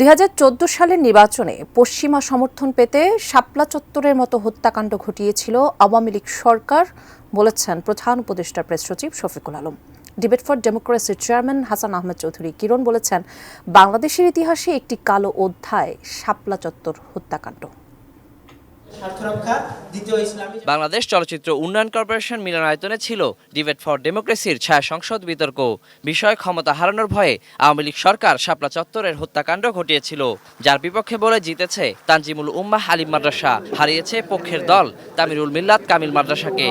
2014 সালের নির্বাচনে পশ্চিমা সমর্থন পেতে শাপলা চত্বরের মতো হত্যাকাণ্ড ঘটিয়েছিল আওয়ামী লীগ সরকার বলেছেন প্রধান উপদেষ্টা প্রেস সচিব শফিকুল আলম। ডিবেট ফর ডেমোক্রেসির চেয়ারম্যান হাসান আহমেদ চৌধুরী কিরণ বলেছেন, বাংলাদেশের ইতিহাসে একটি কালো অধ্যায় শাপলা চত্বর হত্যাকাণ্ড। বাংলাদেশ চলচ্চিত্র উন্নয়ন কর্পোরেশন মিলনায়তনে ছিল ডিবেট ফর ডেমোক্রেসির ছায়া সংসদ বিতর্ক। বিষয় ক্ষমতা হারানোর ভয়ে আওয়ামী লীগ সরকার শাপলা চত্বরের হত্যাকাণ্ড ঘটিয়েছিল, যার বিপক্ষে বলে জিতেছে তানজিমুল উম্মাহ আলিম মাদ্রাসা, হারিয়েছে পক্ষের দল তামিরুল মিল্লাত কামিল মাদ্রাসাকে।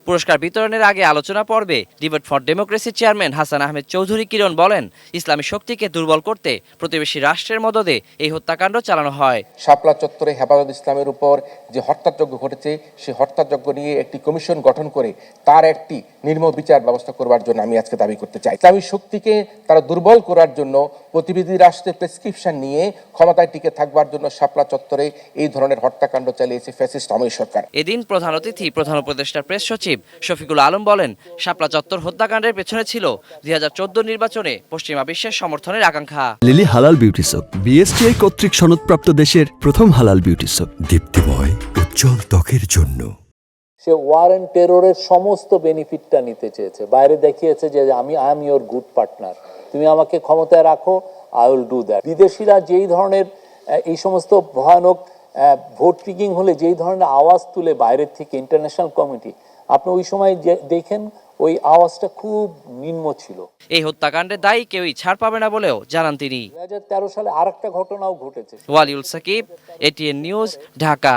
পুরস্কার বিতরণের আগে আলোচনা পর্বে ডিবেট ফর ডেমোক্রেসির চেয়ারম্যান হাসান আহমেদ চৌধুরী কিরণ বলেন, ইসলামী শক্তিকে দুর্বল করতে প্রতিবেশী রাষ্ট্রের মদদে এই হত্যাকাণ্ড চালানো হয়। শাপলা চত্বরে হেফাজত ইসলামের উপর যে হত্যাযজ্ঞ ঘটেছে, সেই হত্যাযজ্ঞ নিয়ে একটি কমিশন গঠন করে তার একটি নির্মম বিচার ব্যবস্থা করবার জন্য আমি আজকে দাবি করতে চাই। ইসলামী শক্তিকে তারা দুর্বল করার জন্য প্রতিবেশী রাষ্ট্রের প্রেসক্রিপশন নিয়ে ক্ষমতায় টিকে থাকবার জন্য শাপলা চত্বরে এই ধরনের হত্যাকাণ্ড চালিয়েছে ফ্যাসিস্ট আওয়ামী সরকার। এদিন প্রধান অতিথি প্রধান উপদেষ্টার প্রেস সচিব শফিকুল আলম বলেন, শাপলা চত্বর হত্যাকাণ্ডের পেছনে ছিল 2014 নির্বাচনে পশ্চিমা বিশ্বের সমর্থনের আকাঙ্ক্ষা। লিলি হালাল বিউটি সোপ, বিএসটিআই কর্তৃক সনদপ্রাপ্ত দেশের প্রথম হালাল বিউটি সোপ, দীপ্তিময় উজ্জ্বল ত্বকের জন্য। সে ওয়ার এন্ড টেররের সমস্ত বেনিফিটটা নিতে চেয়েছে, বাইরে দেখিয়েছে যে I am your good partner, তুমি আমাকে ক্ষমতায় রাখো, আই উইল ডু দ্যাট। বিদেশিরা যেই ধরনের এই সমস্ত ভয়ানক ভোট রিগিং হলে যেই ধরনের আওয়াজ তুলে বাইরের থেকে ইন্টারন্যাশনাল কমিটি, আপনি ওই সময় দেখেন ওই আওয়াজটা খুব নিম্ন ছিল। এই হত্যাকাণ্ডের দায়ী কেউই ছাড় পাবে না বলেও জানান তিনি। 2013 সালে আরেকটা ঘটনাও ঘটেছে। Waliul Sakib, ATN News, Dhaka.